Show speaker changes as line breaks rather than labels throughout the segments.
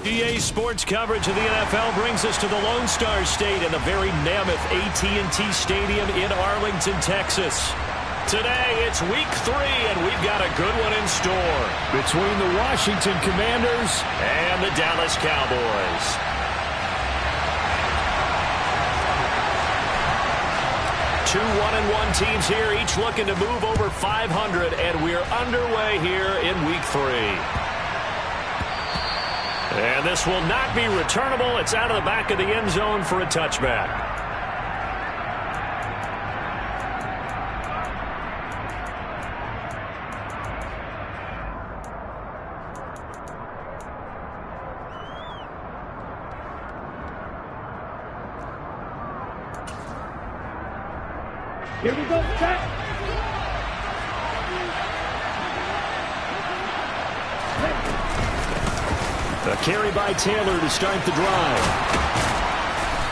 EA Sports coverage of the NFL brings us to the Lone Star State in the very mammoth AT&T Stadium in Arlington, Texas. Today, it's week 3, and we've got a good one in store between the Washington Commanders and the Dallas Cowboys. Two 1-1 teams here, each looking to move over 500, and we're underway here in week 3. And this will not be returnable. It's out of the back of the end zone for a touchback.
Here we go, set.
A carry by Taylor to start the drive.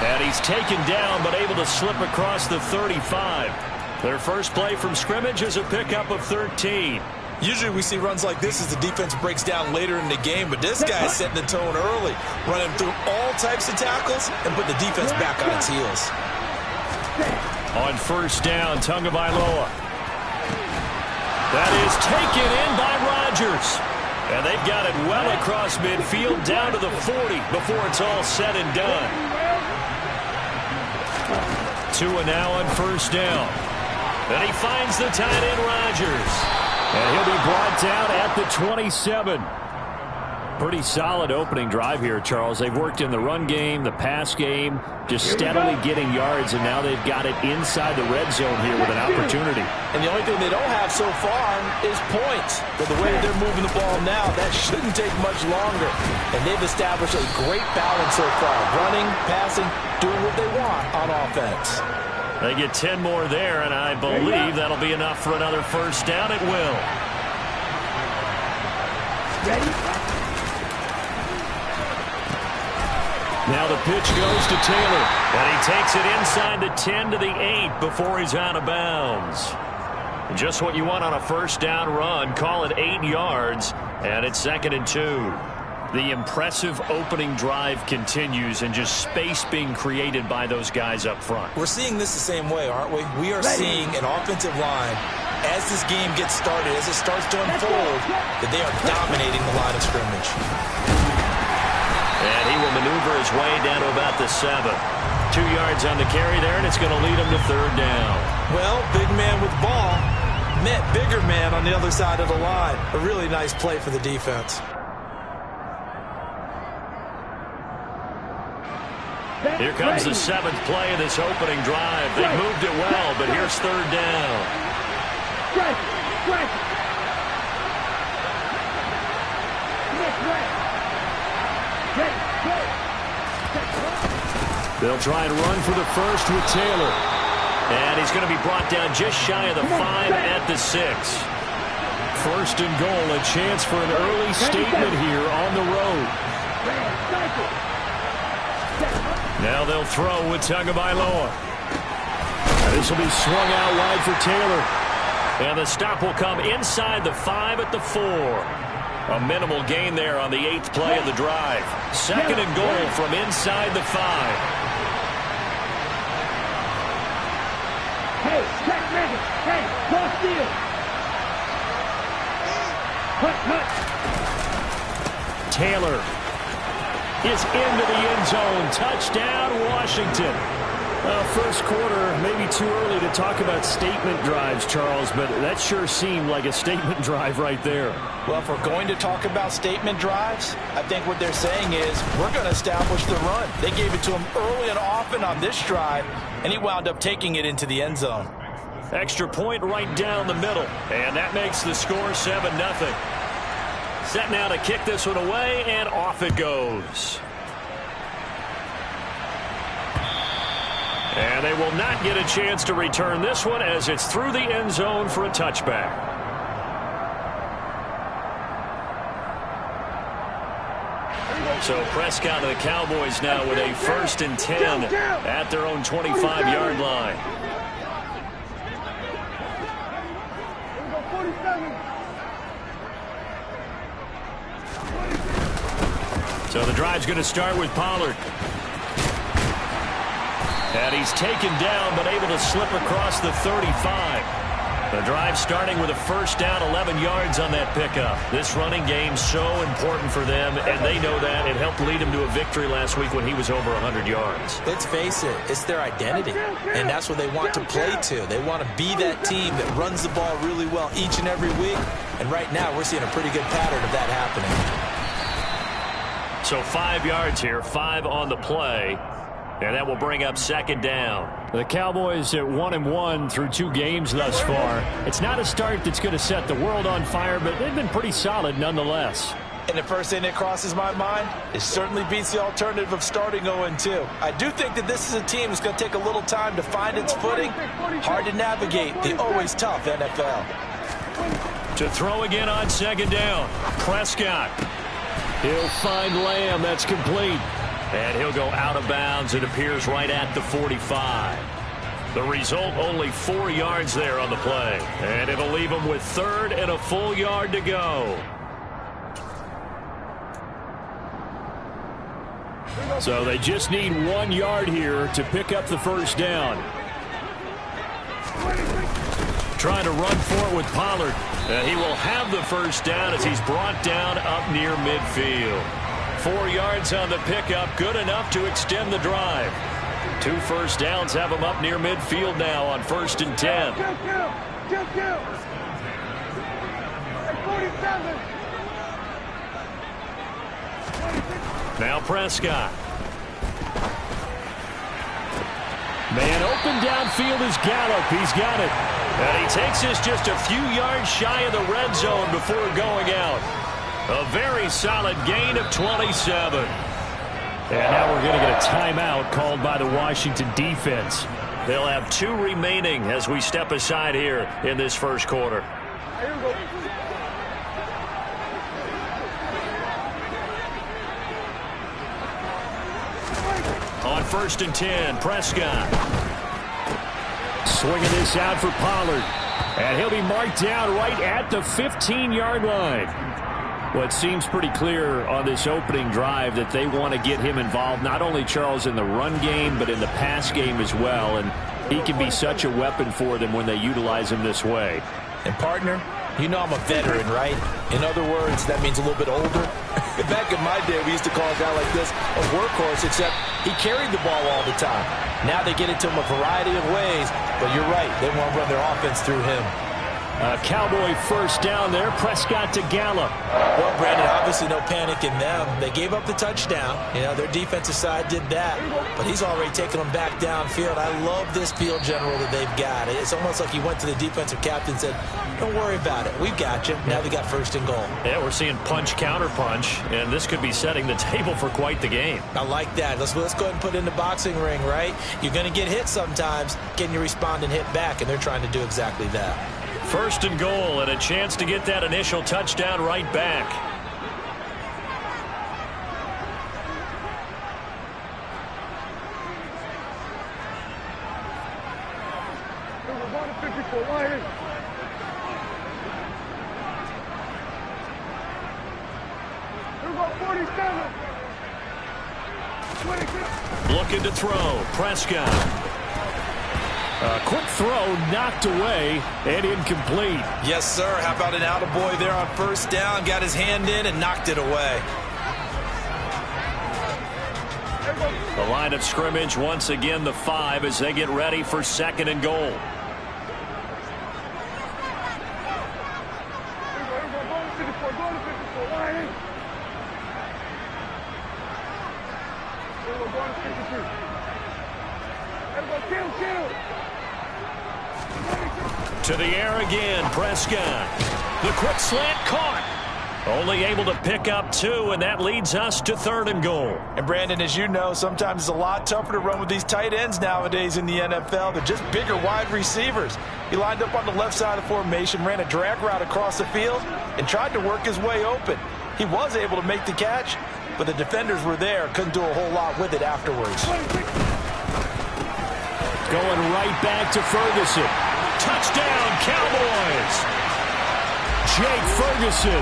And he's taken down, but able to slip across the 35. Their first play from scrimmage is a pickup of 13.
Usually we see runs like this as the defense breaks down later in the game, but this guy's setting the tone early, running through all types of tackles and put the defense back on its heels.
On first down, Tagovailoa. That is taken in by Rodgers. And they've got it well across midfield, down to the 40 before it's all said and done. Tua now on first down. And he finds the tight end, Rodgers. And he'll be brought down at the 27. Pretty solid opening drive here, Charles. They've worked in the run game, the pass game, just steadily getting yards, and now they've got it inside the red zone here with an opportunity.
And the only thing they don't have so far is points. But the way they're moving the ball now, that shouldn't take much longer. And they've established a great balance so far. Running, passing, doing what they want on offense.
They get 10 more there, and I believe that'll be enough for another first down. It will.
Ready?
Now the pitch goes to Taylor, and he takes it inside the 10 to the 8 before he's out of bounds. Just what you want on a first down run. Call it 8 yards, and it's 2nd and 2. The impressive opening drive continues, and just space being created by those guys up front.
We're seeing this the same way, aren't we? We are seeing an offensive line, as this game gets started, as it starts to unfold, that they are dominating the line of scrimmage.
And he will maneuver his way down to about the 7. 2 yards on the carry there, and it's going to lead him to third down.
Well, big man with ball met bigger man on the other side of the line. A really nice play for the defense.
Here comes the 7th play of this opening drive. They moved it well, but here's third down. They'll try and run for the first with Taylor. And he's going to be brought down just shy of the 5 at the 6. First and goal, a chance for an early statement here on the road. Now they'll throw with Tagovailoa. This will be swung out wide for Taylor. And the stop will come inside the 5 at the 4. A minimal gain there on the 8th play of the drive. 2nd and goal from inside the 5.
Hey, check ready. Hey, cross field. Cut.
Taylor is into the end zone. Touchdown, Washington. First quarter, maybe too early to talk about statement drives, Charles, but that sure seemed like a statement drive right there.
Well, if we're going to talk about statement drives, I think what they're saying is we're going to establish the run. They gave it to him early and often on this drive, and he wound up taking it into the end zone.
Extra point right down the middle, and that makes the score 7-0. Set now to kick this one away, and off it goes. And they will not get a chance to return this one as it's through the end zone for a touchback. So Prescott and the Cowboys now with a 1st and 10 at their own 25-yard line. So the drive's going to start with Pollard. And he's taken down, but able to slip across the 35. The drive starting with a first down, 11 yards on that pickup. This running game so important for them, and they know that. It helped lead him to a victory last week when he was over 100 yards.
Let's face it, it's their identity, and that's what they want to play to. They want to be that team that runs the ball really well each and every week, and right now we're seeing a pretty good pattern of that happening.
So 5 yards here, 5 on the play. And that will bring up second down.
The Cowboys at 1-1 through 2 games thus far. It's not a start that's going to set the world on fire, but they've been pretty solid nonetheless.
And the first thing that crosses my mind, it certainly beats the alternative of starting 0-2. I do think that this is a team that's going to take a little time to find its footing. Hard to navigate the always tough NFL.
To throw again on second down. Prescott. He'll find Lamb. That's complete. And he'll go out of bounds. It appears right at the 45. The result, only 4 yards there on the play. And it'll leave him with third and a full yard to go.
So they just need 1 yard here to pick up the first down.
Trying to run for it with Pollard. He will have the first down as he's brought down up near midfield. 4 yards on the pickup, good enough to extend the drive. 2 first downs have him up near midfield now on 1st and 10. Now Prescott.
Man open downfield is Gallup. He's got it.
And he takes this just a few yards shy of the red zone before going out. A very solid gain of 27.
And now we're going to get a timeout called by the Washington defense.
They'll have 2 remaining as we step aside here in this first quarter. On 1st and 10, Prescott.
Swinging this out for Pollard. And he'll be marked down right at the 15-yard line. Well, it seems pretty clear on this opening drive that they want to get him involved, not only, Charles, in the run game, but in the pass game as well. And he can be such a weapon for them when they utilize him this way.
And, partner, you know I'm a veteran, right? In other words, that means a little bit older. Back in my day, we used to call a guy like this a workhorse, except he carried the ball all the time. Now they get it to him a variety of ways, but you're right. They want to run their offense through him.
Cowboy first down there. Prescott to Gallup.
Well, Brandon, obviously no panic in them. They gave up the touchdown. You know, their defensive side did that, but he's already taken them back downfield. I love this field general that they've got. It's almost like he went to the defensive captain and said, don't worry about it. We've got you. Now they got 1st and goal.
Yeah, we're seeing punch, counter punch, and this could be setting the table for quite the game.
I like that. Let's go ahead and put it in the boxing ring, right? You're going to get hit sometimes. Can you respond and hit back? And they're trying to do exactly that.
1st and goal, and a chance to get that initial touchdown right back. Looking to throw. Prescott.
A quick throw knocked away and incomplete.
Yes, sir. How about an attaboy there on 1st down? Got his hand in and knocked it away.
The line of scrimmage once again the 5 as they get ready for 2nd and goal. To the air again, Prescott. The quick slant caught. Only able to pick up 2, and that leads us to 3rd and goal.
And, Brandon, as you know, sometimes it's a lot tougher to run with these tight ends nowadays in the NFL. They're just bigger wide receivers. He lined up on the left side of the formation, ran a drag route across the field, and tried to work his way open. He was able to make the catch, but the defenders were there. Couldn't do a whole lot with it afterwards.
Going right back to Ferguson.
Touchdown, Cowboys!
Jake Ferguson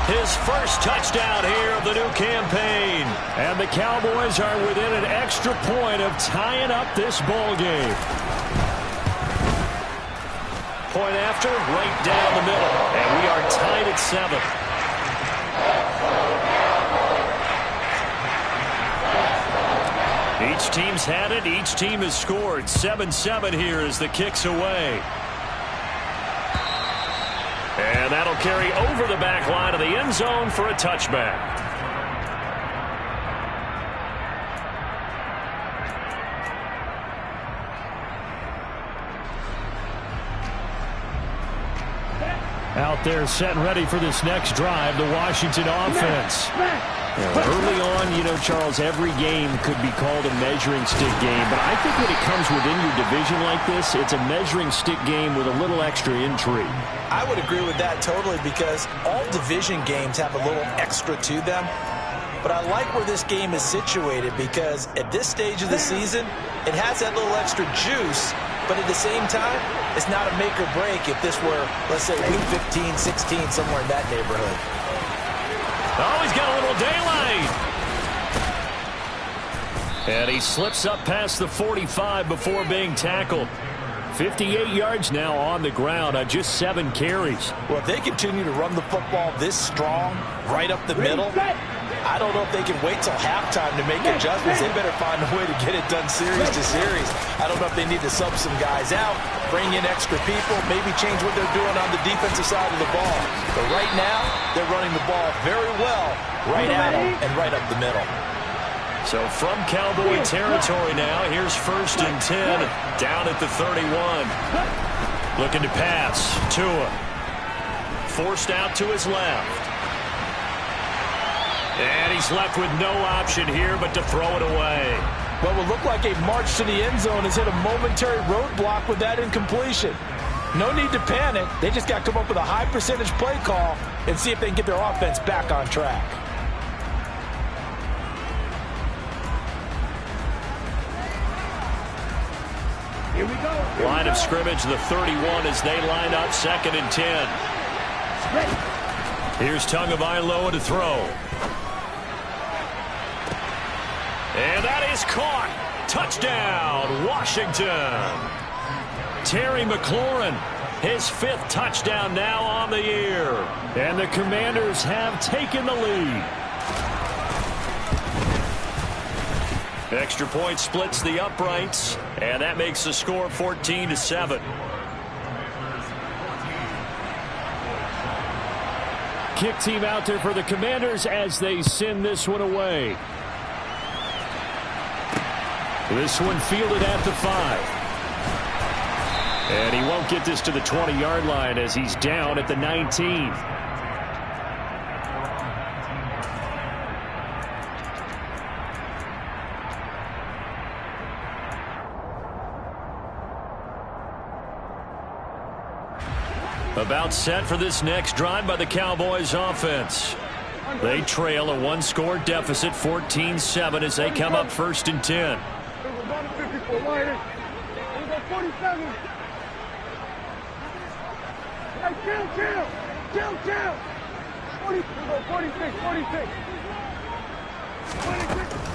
His first touchdown here of the new campaign.
And the Cowboys are within an extra point of tying up this ball game.
Point after, right down the middle. And we are tied at 7. Each team's had it. Each team has scored. 7-7 here as the kick's away. And that'll carry over the back line of the end zone for a touchback.
Out there set and ready for this next drive, the Washington offense. Early on, you know, Charles, every game could be called a measuring stick game. But I think when it comes within your division like this, it's a measuring stick game with a little extra intrigue.
I would agree with that totally because all division games have a little extra to them. But I like where this game is situated because at this stage of the season, it has that little extra juice. But at the same time, it's not a make or break if this were, let's say, week 15, 16, somewhere in that neighborhood.
Oh, he's got a little daylight. And he slips up past the 45 before being tackled. 58 yards now on the ground on just 7 carries.
Well, if they continue to run the football this strong, right up the middle, I don't know if they can wait till halftime to make adjustments. They better find a way to get it done series to series. I don't know if they need to sub some guys out, bring in extra people, maybe change what they're doing on the defensive side of the ball. But right now, they're running the ball very well right at them and right up the middle.
So from Cowboy territory now, here's 1st and 10 down at the 31. Looking to pass. Tua. Forced out to his left. And he's left with no option here but to throw it away.
What will look like a march to the end zone has hit a momentary roadblock with that incompletion. No need to panic. They just got to come up with a high percentage play call and see if they can get their offense back on track.
Here we go.
Line of scrimmage, the 31 as they line up 2nd and 10. Here's Tagovailoa to throw. And that is caught. Touchdown, Washington. Terry McLaurin, his 5th touchdown now on the year.
And the Commanders have taken the lead.
Extra point splits the uprights, and that makes the score 14-7.
Kick team out there for the Commanders as they send this one away. This one fielded at the 5. And he won't get this to the 20-yard line as he's down at the 19.
About set for this next drive by the Cowboys offense. They trail a 1-score deficit, 14-7 as they come up 1st and 10.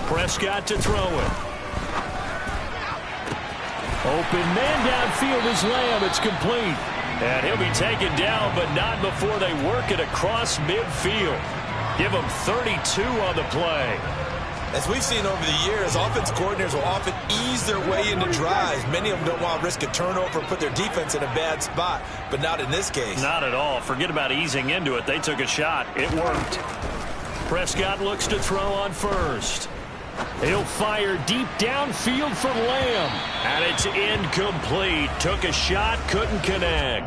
Prescott to throw it.
Open man downfield is Lamb. It's complete.
And he'll be taken down, but not before they work it across midfield. Give him 32 on the play.
As we've seen over the years, offense coordinators will often ease their way into drives. Many of them don't want to risk a turnover and put their defense in a bad spot, but not in this case.
Not at all. Forget about easing into it. They took a shot. It worked. Prescott looks to throw on first.
He'll fire deep downfield for Lamb.
And it's incomplete. Took a shot, couldn't connect.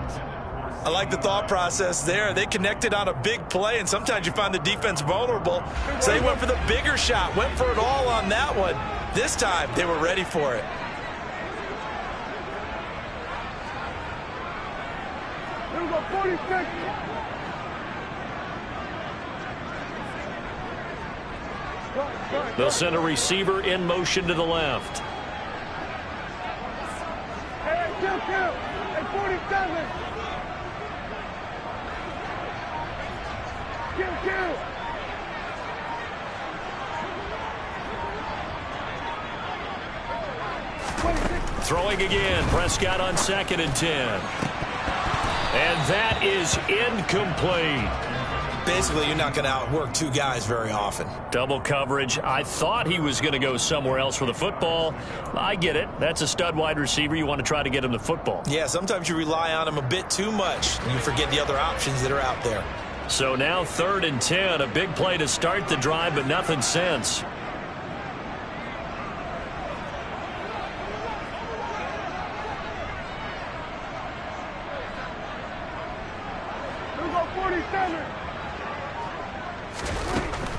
I like the thought process there. They connected on a big play, and sometimes you find the defense vulnerable. So they went for the bigger shot, went for it all on that one. This time, they were ready for it.
Here we go, 46.
They'll send a receiver in motion to the left.
Hey, kill. Hey, 47. Kill.
Throwing again. Prescott on 2nd and 10. And that is incomplete.
Basically, you're not going to outwork two guys very often.
Double coverage. I thought he was going to go somewhere else for the football. I get it. That's a stud wide receiver. You want to try to get him the football.
Yeah, sometimes you rely on him a bit too much, and you forget the other options that are out there.
So now 3rd and 10. A big play to start the drive, but nothing since.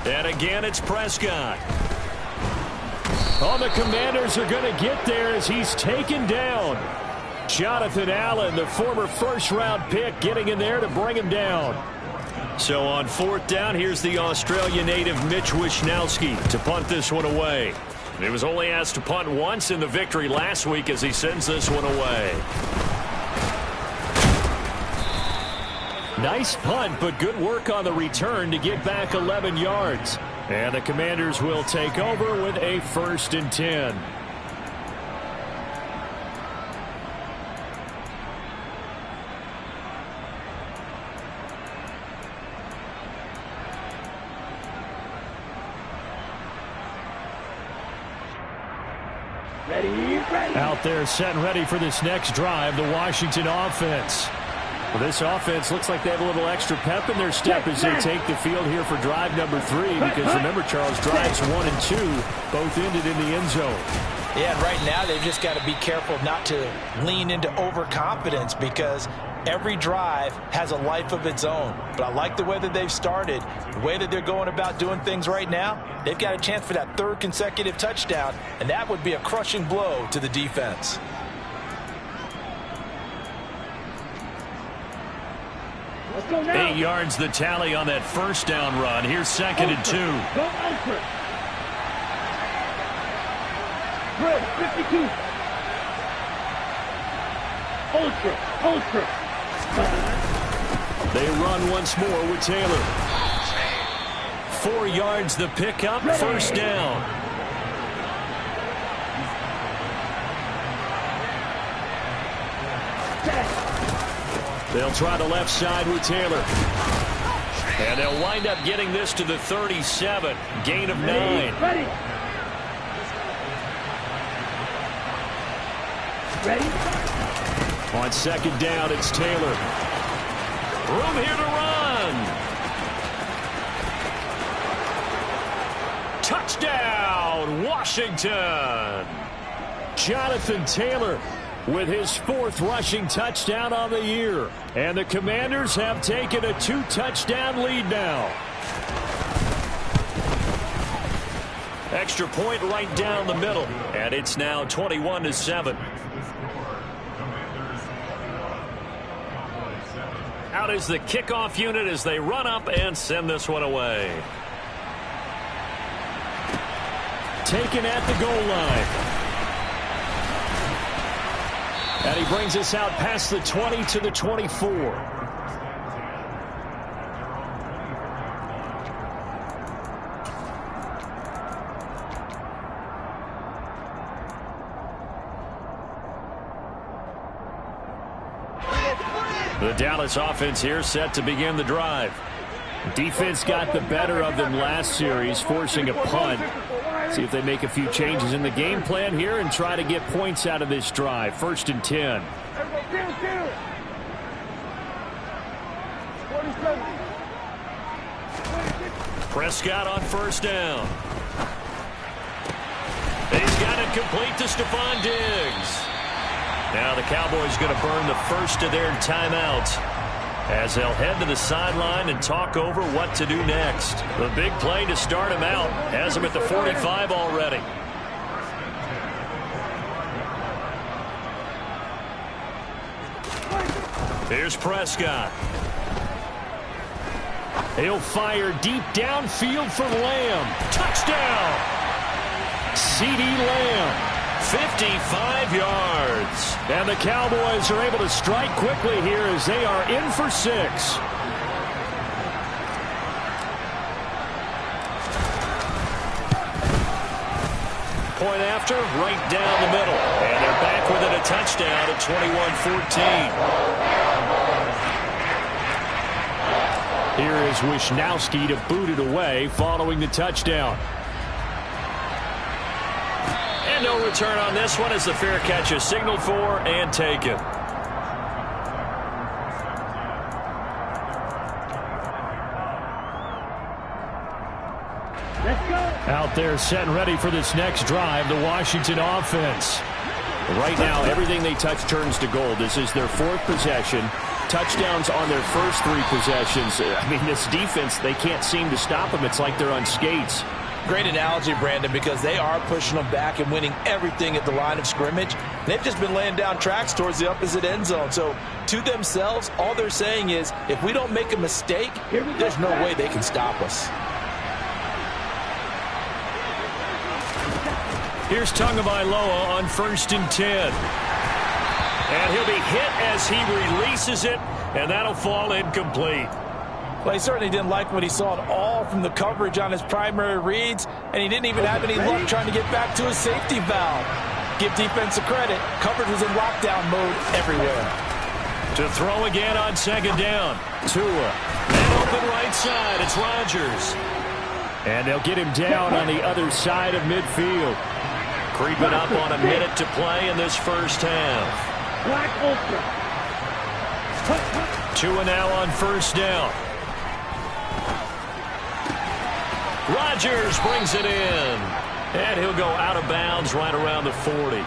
And again, it's Prescott.
Oh, the Commanders are going to get there as he's taken down. Jonathan Allen, the former first-round pick, getting in there to bring him down.
So on 4th down, here's the Australia native Mitch Wishnowsky to punt this one away. He was only asked to punt once in the victory last week as he sends this one away.
Nice punt, but good work on the return to get back 11 yards. And the Commanders will take over with a 1st and 10.
Ready.
Out there set and ready for this next drive, the Washington offense. Well, this offense looks like they have a little extra pep in their step as they take the field here for drive number 3. Because remember, Charles, drives 1 and 2 both ended in the end zone.
Yeah, and right now they've just got to be careful not to lean into overconfidence because every drive has a life of its own. But I like the way that they've started, the way that they're going about doing things right now. They've got a chance for that 3rd consecutive touchdown, and that would be a crushing blow to the defense.
Let's go now.
8 yards the tally on that 1st down run. Here's 2nd and 2.
Go ultra. Good, 52. Ultra.
They run once more with Taylor.
4 yards the pickup, 1st down.
They'll try the left side with Taylor.
And they'll wind up getting this to the 37. Gain of 9.
Ready.
On 2nd down, it's Taylor.
Room here to run. Touchdown, Washington.
Jonathan Taylor with his 4th rushing touchdown on the year. And the Commanders have taken a 2-touchdown lead now.
Extra point right down the middle. And it's now 21-7. Out is the kickoff unit as they run up and send this one away.
Taken at the goal line. And he brings us out past the 20 to the 24.
The Dallas offense here set to begin the drive.
Defense got the better of them last series, forcing a punt. See if they make a few changes in the game plan here and try to get points out of this drive. 1st and 10.
Prescott on 1st down. He's got it complete to Stephon Diggs. Now the Cowboys going to burn the first of their timeouts as they'll head to the sideline and talk over what to do next. The big play to start him out has him at the 45 already. Here's Prescott.
He'll fire deep downfield for Lamb. Touchdown! CeeDee Lamb.
55 yards.
And the Cowboys are able to strike quickly here as they are in for 6.
point after, right down the middle. And they're back within a touchdown at 21-14.
Here is Wisnowski to boot it away following the touchdown.
And no return on this one as the fair catch is signaled for and taken.
Out there set and ready for this next drive, the Washington offense. Right now, everything they touch turns to gold. This is their fourth possession. Touchdowns on their first three possessions. I mean, this defense, they can't seem to stop them. It's like they're on skates.
Great analogy, Brandon, because they are pushing them back and winning everything at the line of scrimmage. They've just been laying down tracks towards the opposite end zone. So, to themselves, all they're saying is, if we don't make a mistake, there's no way they can stop us.
Here's Tagovailoa on 1st and 10. And he'll be hit as he releases it, and that'll fall incomplete.
Well, he certainly didn't like what he saw at all from the coverage on his primary reads, and he didn't even have any luck trying to get back to his safety valve. Give defense credit. Coverage was in lockdown mode everywhere.
To throw again on 2nd down. Tua. And open right side. It's Rodgers.
And they'll get him down on the other side of midfield.
Creeping up on a minute to play in this first half. Tua now on 1st down. Rodgers brings it in. And he'll go out of bounds right around the 40.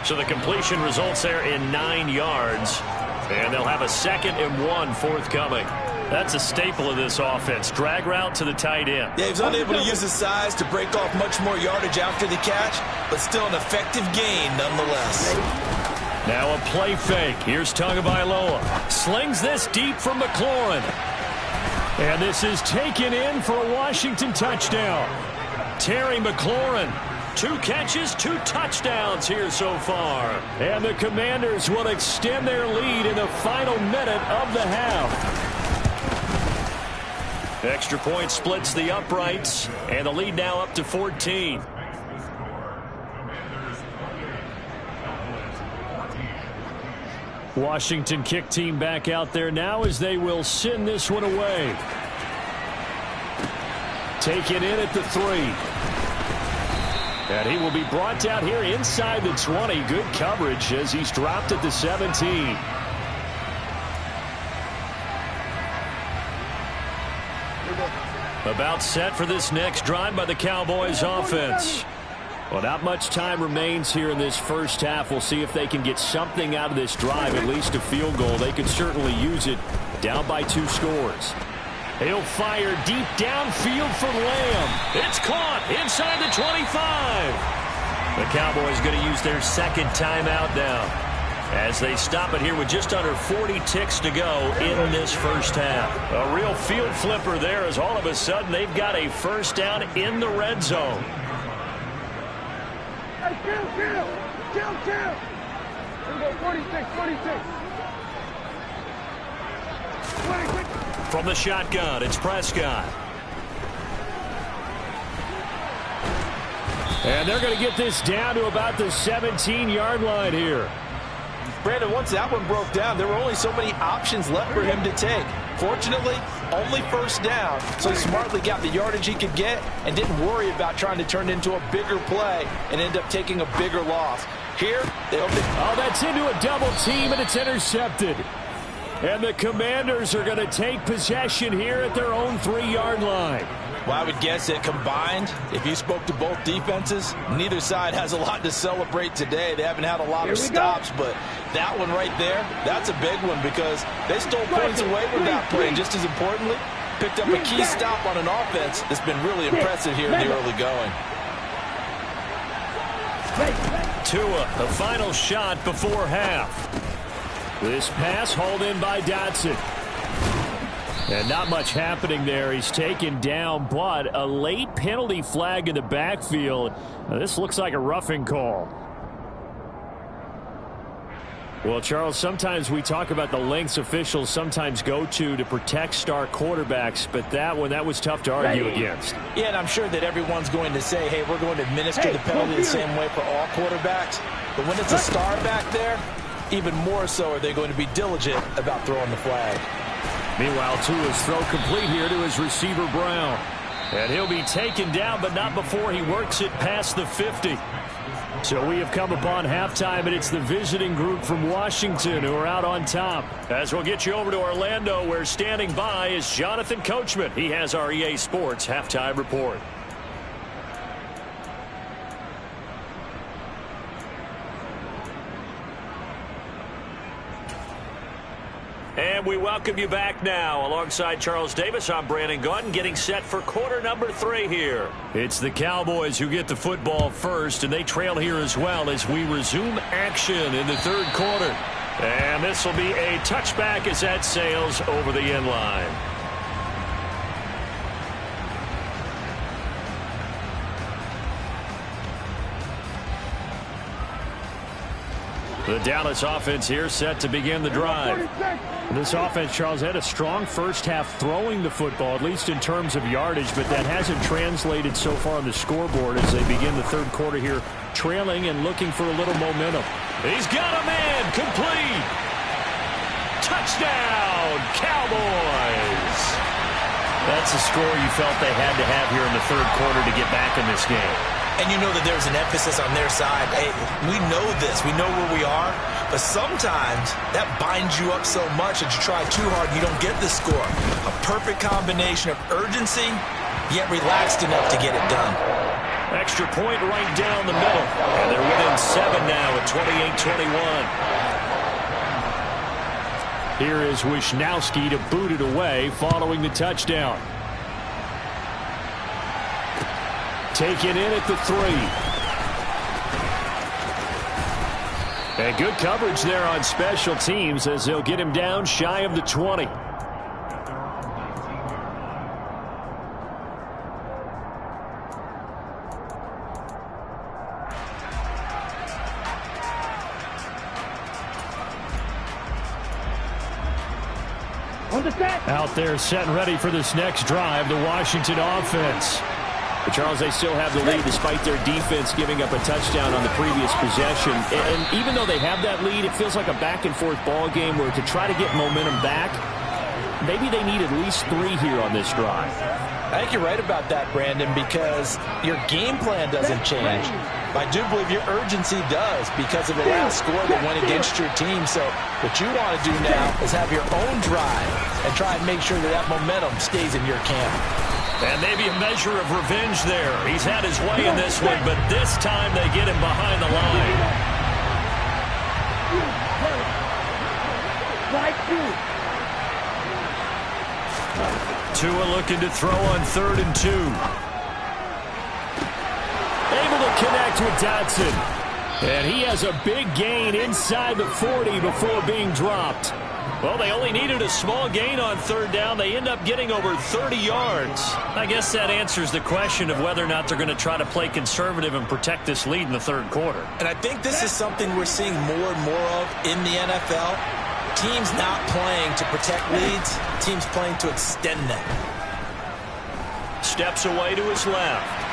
So the completion results there in 9 yards. And they'll have a 2nd and 1 forthcoming. That's a staple of this offense. Drag route to the tight end.
Yeah, he was unable to use his size to break off much more yardage after the catch, but still an effective gain nonetheless.
Now a play fake. Here's Tagovailoa. Slings this deep from McLaurin.
And this is taken in for a Washington touchdown.
Terry McLaurin. 2 catches, 2 touchdowns here so far.
And the Commanders will extend their lead in the final minute of the half.
Extra point splits the uprights, and the lead now up to 14.
Washington kick team back out there now as they will send this one away. Taken in at the 3. And he will be brought down here inside the 20. Good coverage as he's dropped at the 17.
About set for this next drive by the Cowboys offense.
Well, not much time remains here in this first half. We'll see if they can get something out of this drive, at least a field goal. They could certainly use it, down by 2 scores. He'll fire deep downfield for Lamb.
It's caught inside the 25. The Cowboys going to use their 2nd timeout now as they stop it here with just under 40 ticks to go in this first half. A real field flipper there as all of a sudden they've got a 1st down in the red zone.
Hey, chill. Here we go, 46.
From the shotgun, it's Prescott.
And they're going to get this down to about the 17-yard line here.
Brandon, once that one broke down, there were only so many options left for him to take. Fortunately, only 1st down, so he smartly got the yardage he could get and didn't worry about trying to turn it into a bigger play and end up taking a bigger loss. Here, they open.
Oh, that's into a double team, and it's intercepted. And the Commanders are going to take possession here at their own 3-yard line.
Well, I would guess that combined, if you spoke to both defenses, neither side has a lot to celebrate today. They haven't had a lot of stops, but that one right there, that's a big one because they stole points away with that play. And just as importantly, picked up a key stop on an offense that's been really impressive here in the early going.
Tua, the final shot before half.
This pass hauled in by Dotson. And not much happening there. He's taken down, but a late penalty flag in the backfield. Now, this looks like a roughing call. Well, Charles, sometimes we talk about the lengths officials sometimes go to protect star quarterbacks, but that was tough to argue against.
Yeah, and I'm sure that everyone's going to say, hey, we're going to administer the penalty the same way for all quarterbacks. But when it's a star back there, even more so are they going to be diligent about throwing the flag.
Meanwhile, Tua's throw complete here to his receiver, Brown. And he'll be taken down, but not before he works it past the 50. So we have come upon halftime, and it's the visiting group from Washington who are out on top. As we'll get you over to Orlando, where standing by is Jonathan Coachman. He has our EA Sports halftime report. And we welcome you back now. Alongside Charles Davis, I'm Brandon Gaudin, getting set for quarter number 3 here. It's the Cowboys who get the football first, and they trail here as well as we resume action in the third quarter. And this will be a touchback as that sails over the end line. The Dallas offense here set to begin the drive. This offense, Charles, had a strong first half throwing the football, at least in terms of yardage, but that hasn't translated so far on the scoreboard as they begin the third quarter here, trailing and looking for a little momentum. He's got a man, complete. Touchdown, Cowboys. That's the score you felt they had to have here in the third quarter to get back in this game.
And you know that there's an emphasis on their side. Hey, we know this. We know where we are. But sometimes that binds you up so much that you try too hard, you don't get the score. A perfect combination of urgency, yet relaxed enough to get it done.
Extra point right down the middle. And they're within 7 now at 28-21.
Here is Wisnowski to boot it away following the touchdown. Taken in at the 3. And good coverage there on special teams as they'll get him down shy of the 20. Out there set and ready for this next drive, the Washington offense. But Charles, they still have the lead despite their defense giving up a touchdown on the previous possession. And even though they have that lead, it feels like a back-and-forth ball game where to try to get momentum back, maybe they need at least 3 here on this drive.
I think you're right about that, Brandon, because your game plan doesn't change. I do believe your urgency does because of the last score that went against your team. So what you want to do now is have your own drive and try and make sure that that momentum stays in your camp.
And maybe a measure of revenge there. He's had his way in this one, but this time they get him behind the line. Tua looking to throw on 3rd and 2.
Able to connect with Dotson. And he has a big gain inside the 40 before being dropped.
Well, they only needed a small gain on 3rd down. They end up getting over 30 yards. I guess that answers the question of whether or not they're going to try to play conservative and protect this lead in the third quarter.
And I think this is something we're seeing more and more of in the NFL. Teams not playing to protect leads, teams playing to extend them.
Steps away to his left.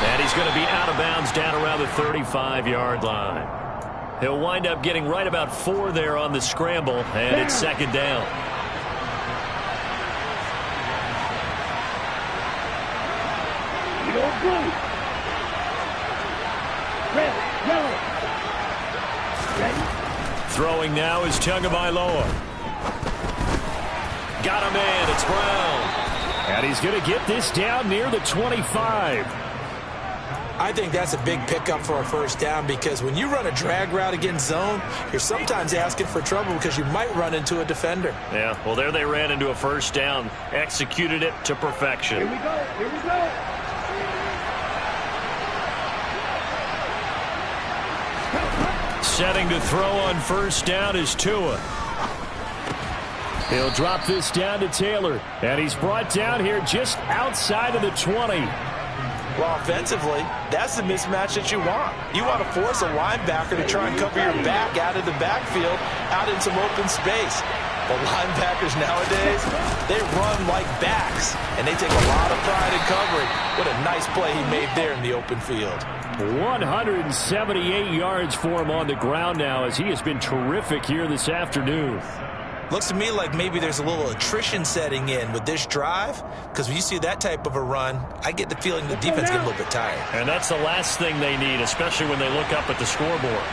And he's going to be out of bounds down around the 35-yard line. He'll wind up getting right about 4 there on the scramble, and it's 2nd down.
Red, yellow. Ready?
Throwing now is Tagovailoa. Got a man. It's Brown.
And he's going to get this down near the 25.
I think that's a big pickup for a first down because when you run a drag route against zone, you're sometimes asking for trouble because you might run into a defender.
Yeah, well, there they ran into a first down, executed it to perfection.
Here we go. Here we go.
Setting to throw on 1st down is Tua.
He'll drop this down to Taylor, and he's brought down here just outside of the 20.
Well, Well, offensively, that's the mismatch that you want. You want to force a linebacker to try and cover your back out of the backfield, out in some open space. But linebackers nowadays, they run like backs, and they take a lot of pride in covering. What a nice play he made there in the open field.
178 yards for him on the ground now, as he has been terrific here this afternoon.
Looks to me like maybe there's a little attrition setting in with this drive, because when you see that type of a run, I get the feeling the defense get a little bit tired.
And that's the last thing they need, especially when they look up at the scoreboard.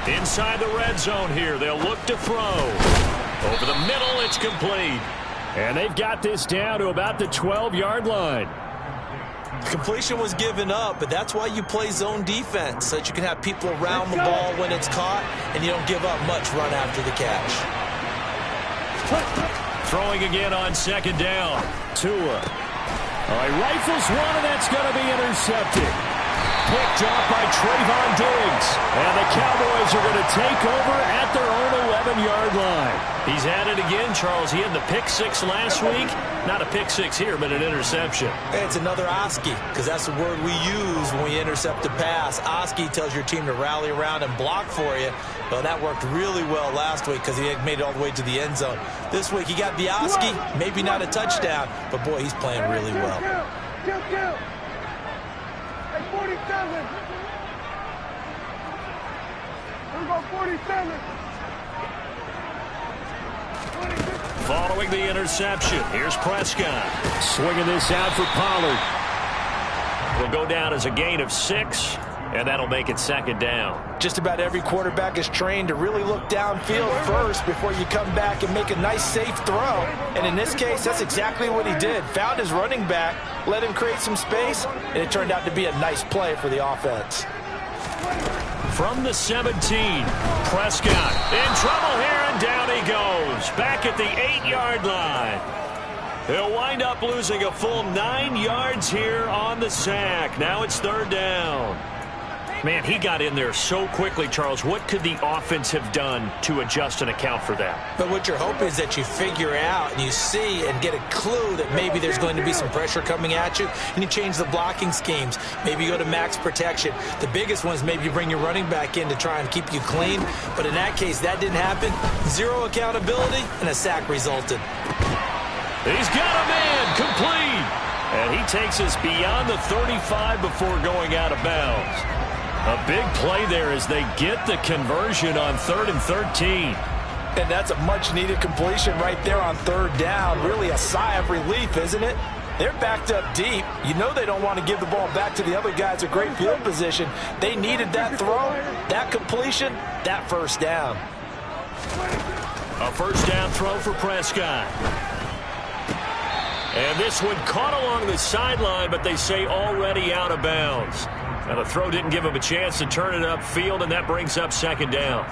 Inside the red zone here, they'll look to throw. Over the middle, it's complete.
And they've got this down to about the 12-yard line.
Completion was given up, but that's why you play zone defense, so that you can have people around the ball when it's caught, and you don't give up much run after the catch.
Throwing again on second down.
Tua. All right, rifles one, and that's going to be intercepted. Picked off by Trayvon Diggs. And the Cowboys are going to take over at their own 11-yard line.
He's at it again, Charles. He had the pick six last week. Not a pick six here, but an interception.
It's another Oski, because that's the word we use when we intercept a pass. Oski tells your team to rally around and block for you. Well, that worked really well last week because he had made it all the way to the end zone. This week he got the Oski, maybe not a touchdown, but boy, he's playing really well.
Kill. Hey, 47. We're going 47.
Following the interception, here's Prescott.
Swinging this out for Pollard.
Will go down as a gain of 6, and that'll make it second down.
Just about every quarterback is trained to really look downfield first before you come back and make a nice, safe throw. And in this case, that's exactly what he did. Found his running back, let him create some space, and it turned out to be a nice play for the offense.
From the 17, Prescott in trouble here, and down he goes. Back at the 8-yard line. He'll wind up losing a full 9 yards here on the sack. Now it's third down. Man, he got in there so quickly, Charles. What could the offense have done to adjust and account for that?
But what you're hoping is that you figure out and you see and get a clue that maybe there's going to be some pressure coming at you, and you change the blocking schemes. Maybe you go to max protection. The biggest one is maybe you bring your running back in to try and keep you clean. But in that case, that didn't happen. Zero accountability, and a sack resulted.
He's got a man complete. And he takes us beyond the 35 before going out of bounds. A big play there as they get the conversion on 3rd and 13.
And that's a much-needed completion right there on third down. Really a sigh of relief, isn't it? They're backed up deep. You know they don't want to give the ball back to the other guys a great field position. They needed that throw, that completion, that first down.
A first down throw for Prescott. And this one caught along the sideline, but they say already out of bounds. Now the throw didn't give him a chance to turn it upfield, and that brings up second down.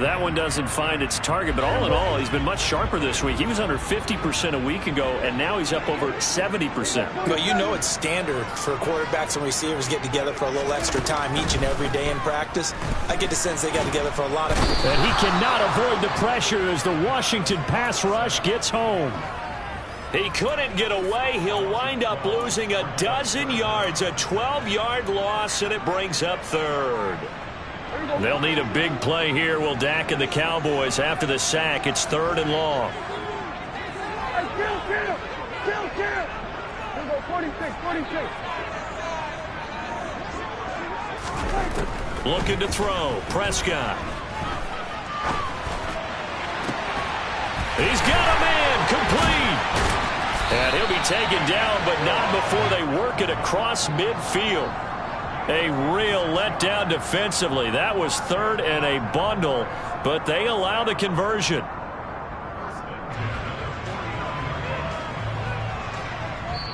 That one doesn't find its target, but all in all, he's been much sharper this week. He was under 50% a week ago, and now he's up over 70%.
Well, you know it's standard for quarterbacks and receivers get together for a little extra time each and every day in practice. I get the sense they got together for a lot of...
And he cannot avoid the pressure as the Washington pass rush gets home.
He couldn't get away. He'll wind up losing a dozen yards, a 12-yard loss, and it brings up third. They'll need a big play here, will Dak and the Cowboys. After the sack, it's 3rd and long.
Kill. We're going 46.
Looking to throw. Prescott. He's got a man complete. And he'll be taken down, but not before they work it across midfield. A real letdown defensively. That was 3rd and a bundle, but they allow the conversion.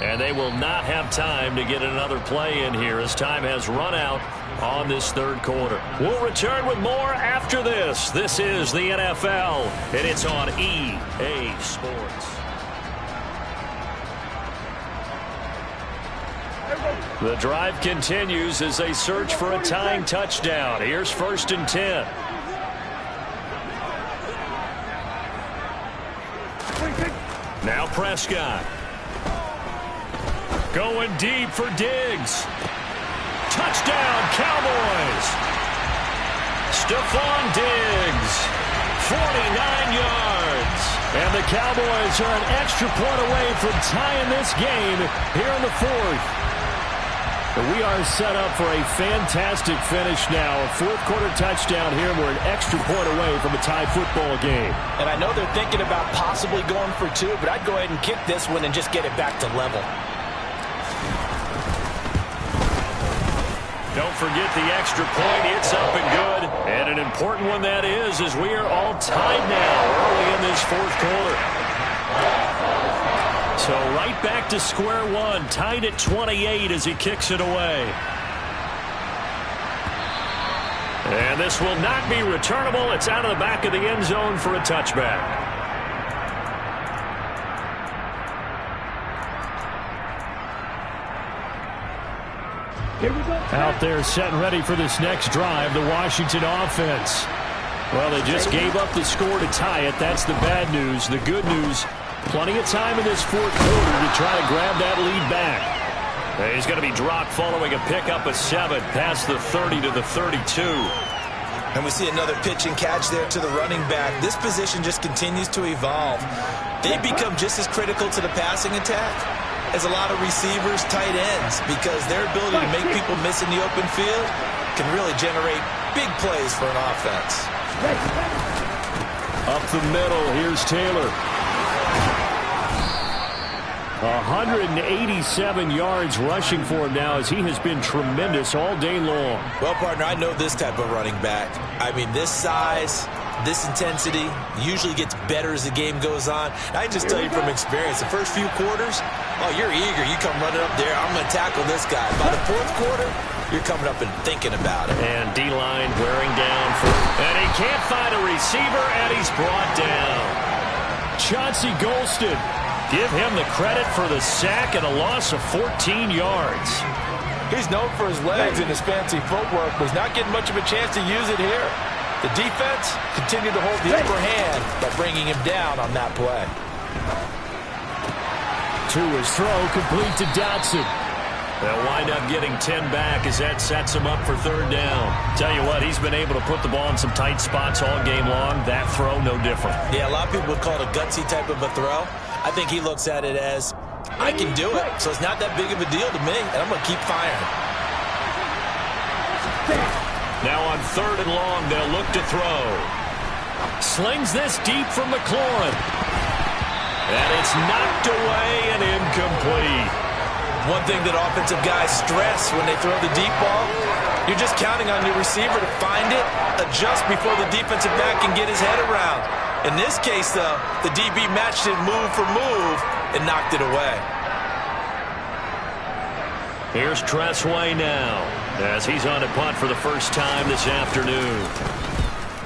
And they will not have time to get another play in here as time has run out on this third quarter. We'll return with more after this. This is the NFL, and it's on EA Sports. The drive continues as they search for a tying touchdown. Here's 1st and 10. Now Prescott. Going deep for Diggs. Touchdown, Cowboys. Stephon Diggs, 49 yards. And the Cowboys are an extra point away from tying this game here in the fourth. We are set up for a fantastic finish now. A fourth-quarter touchdown here. We're an extra point away from a tie football game.
And I know they're thinking about possibly going for two, but I'd go ahead and kick this one and just get it back to level.
Don't forget the extra point. It's up and good. And an important one that is, as we are all tied now early in this fourth quarter. So right back to square one, tied at 28 as he kicks it away. And this will not be returnable. It's out of the back of the end zone for a touchback.
Out there set and ready for this next drive, the Washington offense. Well, they just gave up the score to tie it. That's the bad news. The good news, plenty of time in this fourth quarter to try to grab that lead back.
He's going to be dropped following a pickup of 7 past the 30 to the 32.
And we see another pitch and catch there to the running back. This position just continues to evolve. They become just as critical to the passing attack as a lot of receivers, tight ends, because their ability to make people miss in the open field can really generate big plays for an offense.
Up the middle, here's Taylor. 187 yards rushing for him now as he has been tremendous all day long.
Well, partner, I know this type of running back. I mean, this size, this intensity usually gets better as the game goes on. I can just tell you from experience, the first few quarters, oh, you're eager. You come running up there, I'm going to tackle this guy. By the fourth quarter, you're coming up and thinking about it.
And D-line wearing down. And he can't find a receiver, and he's brought down.
Chauncey Golston.
Give him the credit for the sack and a loss of 14 yards.
He's known for his legs and his fancy footwork, but he's not getting much of a chance to use it here. The defense continued to hold the upper hand by bringing him down on that play.
To his throw, complete to Dotson.
They'll wind up getting 10 back as that sets him up for third down. Tell you what, he's been able to put the ball in some tight spots all game long. That throw, no different.
Yeah, a lot of people would call it a gutsy type of a throw. I think he looks at it as, I can do it, so it's not that big of a deal to me, and I'm going to keep firing.
Now on third and long, they'll look to throw. Slings this deep from McLaurin. And it's knocked away and incomplete.
One thing that offensive guys stress when they throw the deep ball, you're just counting on your receiver to find it, adjust before the defensive back can get his head around. In this case, though, the DB matched it move for move and knocked it away.
Here's Tressway now as he's on a punt for the first time this afternoon.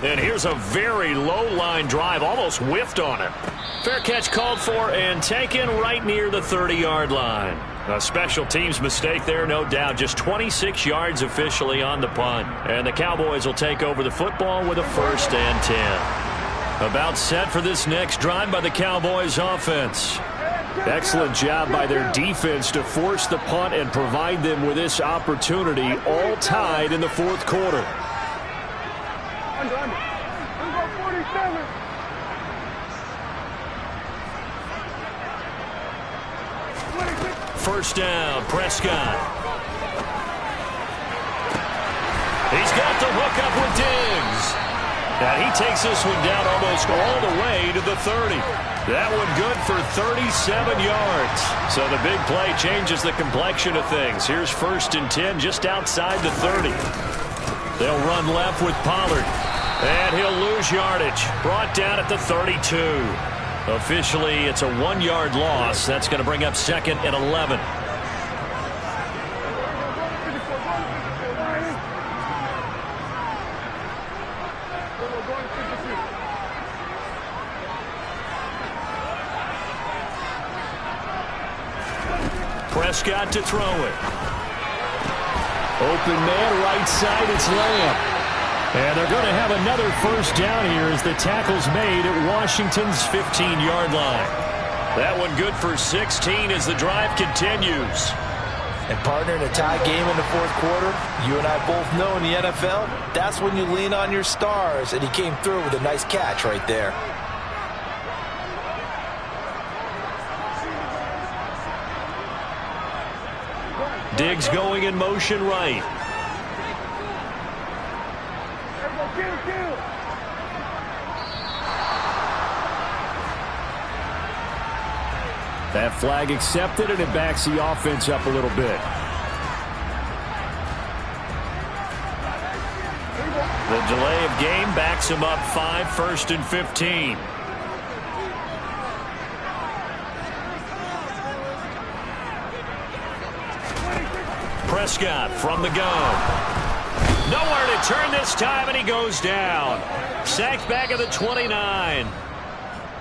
And here's a very low line drive, almost whiffed on it. Fair catch called for and taken right near the 30-yard line. A special teams mistake there, no doubt. Just 26 yards officially on the punt. And the Cowboys will take over the football with a 1st and 10. About set for this next drive by the Cowboys offense.
Excellent job by their defense to force the punt and provide them with this opportunity, all tied in the fourth quarter.
First down, Prescott. He's got the hook up with Diggs. And he takes this one down almost all the way to the 30. That one good for 37 yards. So the big play changes the complexion of things. Here's 1st and 10 just outside the 30. They'll run left with Pollard. And he'll lose yardage. Brought down at the 32. Officially, it's a 1-yard loss. That's going to bring up 2nd and 11. Prescott to throw it.
Open man, right side, it's Lamb. And they're going to have another first down here as the tackle's made at Washington's 15-yard line.
That one good for 16 as the drive continues.
And partner, in a tie game in the fourth quarter, you and I both know in the NFL, that's when you lean on your stars, and he came through with a nice catch right there.
Diggs going in motion right.
That flag accepted, and it backs the offense up a little bit.
The delay of game backs him up 5, 1st and 15. Prescott from the gun. Nowhere to turn this time, and he goes down. Sacked back at the 29.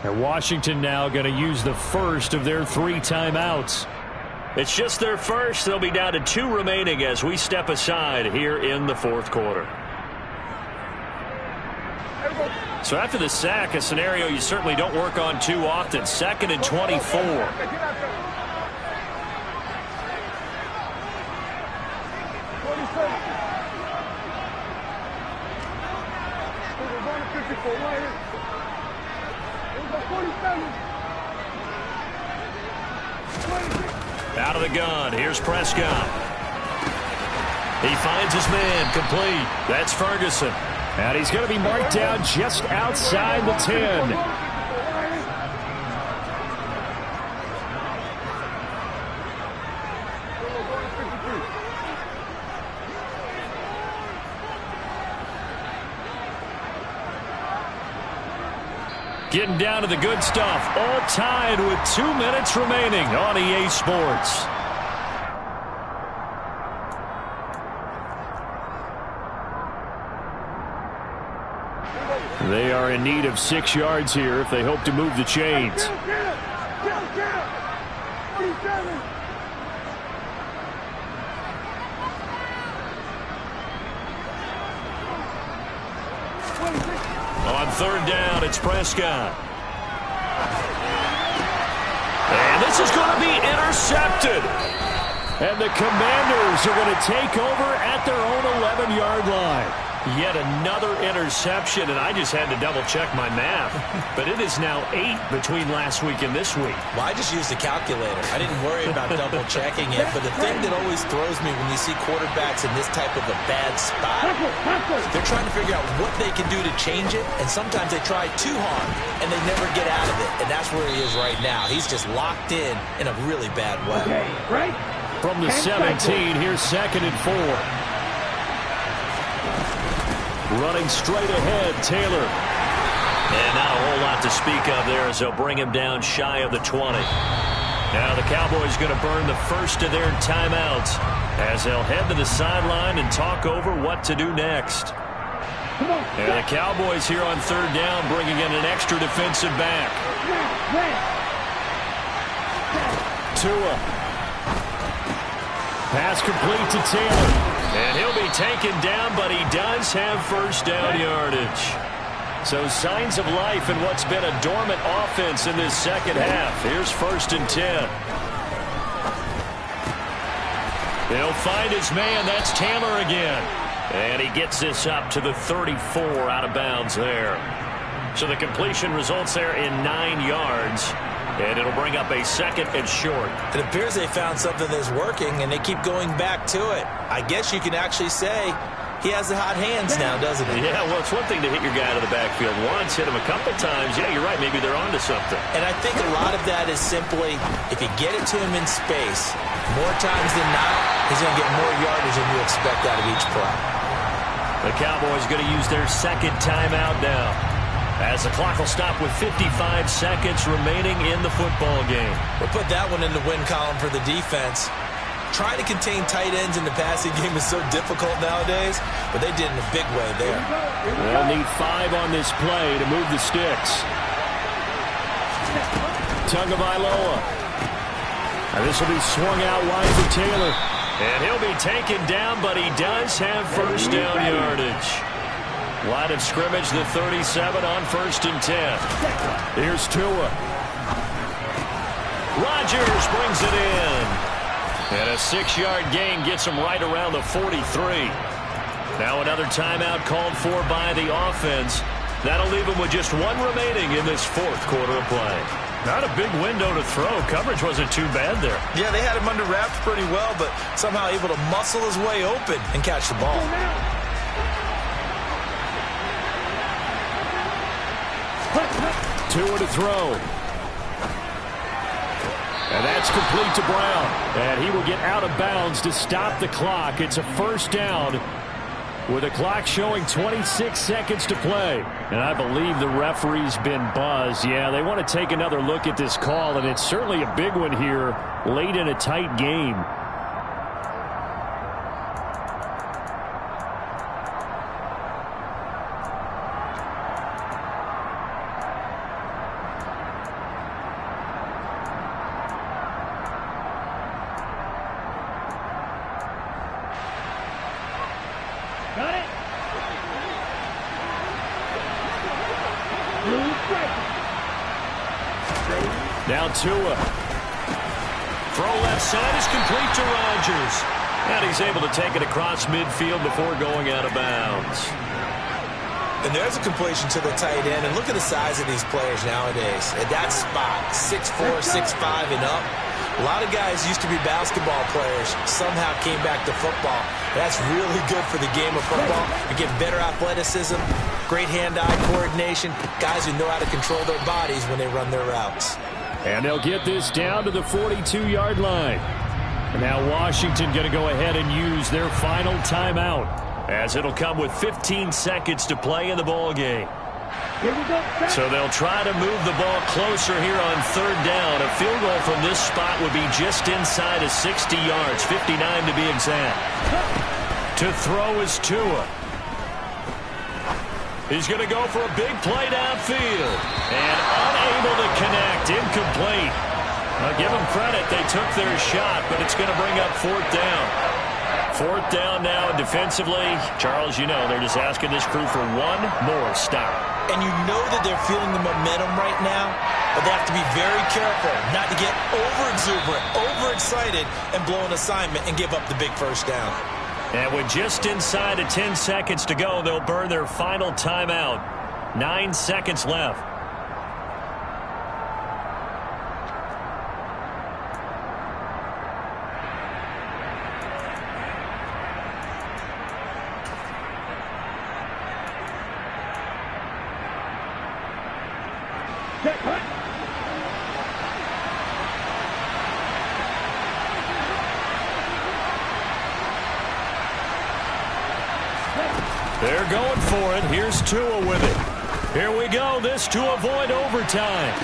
And Washington now going to use the first of their 3 timeouts.
It's just their first. They'll be down to 2 remaining as we step aside here in the fourth quarter. So after the sack, a scenario you certainly don't work on too often. 2nd and 24. Out of the gun. Here's Prescott. He finds his man. Complete. That's Ferguson.
And he's going to be marked down just outside the 10.
Getting down to the good stuff. All tied with 2 minutes remaining on EA Sports.
They are in need of 6 yards here if they hope to move the chains.
On 3rd down, it's Prescott. And this is going to be intercepted.
And the Commanders are going to take over at their own 11-yard line.
Yet another interception, and I just had to double-check my math. But it is now 8 between last week and this week.
Well, I just used a calculator. I didn't worry about double-checking it. But the thing that always throws me when you see quarterbacks in this type of a bad spot, they're trying to figure out what they can do to change it. And sometimes they try too hard, and they never get out of it. And that's where he is right now. He's just locked in a really bad way.
From the 17, here's 2nd and 4. Running straight ahead, Taylor.
And not a whole lot to speak of there as they'll bring him down shy of the 20. Now the Cowboys going to burn the first of their timeouts as they'll head to the sideline and talk over what to do next. And the Cowboys here on 3rd down bringing in an extra defensive back.
Tua. Pass complete to Taylor.
And he'll be taken down, but he does have 1st down yardage. So signs of life in what's been a dormant offense in this second half. Here's 1st and 10. He'll find his man. That's Taylor again. And he gets this up to the 34 out of bounds there. So the completion results there in 9 yards. And it'll bring up a 2nd and short.
It appears they found something that's working, and they keep going back to it. I guess you can actually say he has the hot hands now, doesn't he?
Yeah, well, it's one thing to hit your guy out of the backfield once, hit him a couple times. Yeah, you're right. Maybe they're onto something.
And I think a lot of that is simply if you get it to him in space, more times than not, he's going to get more yardage than you expect out of each play.
The Cowboys going to use their 2nd timeout now, as the clock will stop with 55 seconds remaining in the football game.
We'll put that one in the win column for the defense. Trying to contain tight ends in the passing game is so difficult nowadays, but they did in a big way there.
They'll need 5 on this play to move the sticks. Tagovailoa. And this will be swung out wide for Taylor.
And he'll be taken down, but he does have 1st down yardage. Line of scrimmage, the 37 on 1st and 10.
Here's Tua.
Rodgers brings it in. And a 6-yard gain gets him right around the 43. Now another timeout called for by the offense. That'll leave him with just one remaining in this fourth quarter of play. Not a big window to throw. Coverage wasn't too bad there.
Yeah, they had him under wraps pretty well, but somehow able to muscle his way open and catch the ball.
Tua to throw. And that's complete to Brown. And he will get out of bounds to stop the clock. It's a first down with the clock showing 26 seconds to play. And I believe the referee's been buzzed. Yeah, they want to take another look at this call, and it's certainly a big one here late in a tight game. Now Tua.
Throw left side is complete to Rodgers. And he's able to take it across midfield before going out of bounds.
And there's a completion to the tight end. And look at the size of these players nowadays. At that spot, 6'4", 6'5", and up. A lot of guys used to be basketball players, somehow came back to football. That's really good for the game of football. You get better athleticism, great hand-eye coordination, guys who know how to control their bodies when they run their routes.
And they'll get this down to the 42-yard line. And now Washington going to go ahead and use their final timeout, as it'll come with 15 seconds to play in the ball game. So they'll try to move the ball closer here on third down. A field goal from this spot would be just inside of 60 yards, 59 to be exact. To throw is Tua. He's going to go for a big play downfield. And unable to connect, incomplete. I'll give them credit, they took their shot, but it's going to bring up fourth down. Fourth down now, and defensively, Charles, you know, they're just asking this crew for one more stop.
And you know that they're feeling the momentum right now, but they have to be very careful not to get over-exuberant, overexcited, and blow an assignment and give up the big first down.
And with just inside of 10 seconds to go, they'll burn their final timeout. 9 seconds left. They're going for it. Here's Tua with it. Here we go. This to avoid overtime.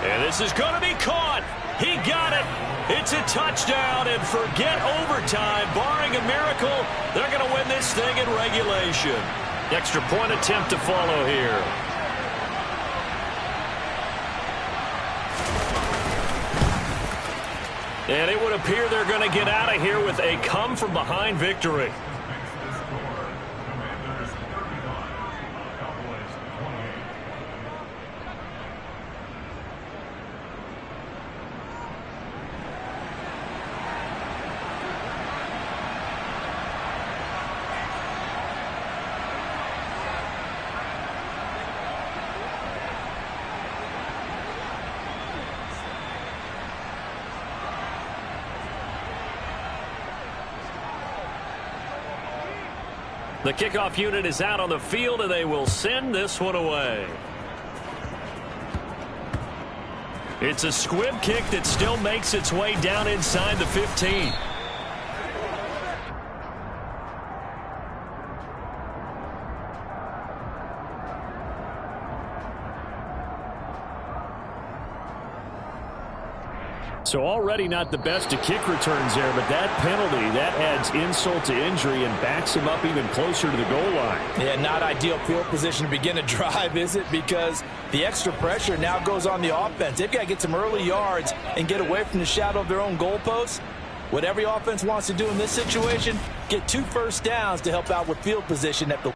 And this is going to be caught. He got it. It's a touchdown. And forget overtime. Barring a miracle, they're going to win this thing in regulation. Extra point attempt to follow here. And it would appear they're going to get out of here with a come-from-behind victory. The kickoff unit is out on the field, and they will send this one away. It's a squib kick that still makes its way down inside the 15. So already not the best of kick returns there, but that penalty, that adds insult to injury and backs him up even closer to the goal line.
Yeah, not ideal field position to begin a drive, is it? Because the extra pressure now goes on the offense. They've got to get some early yards and get away from the shadow of their own goalposts. What every offense wants to do in this situation, get 2 first downs to help out with field position at the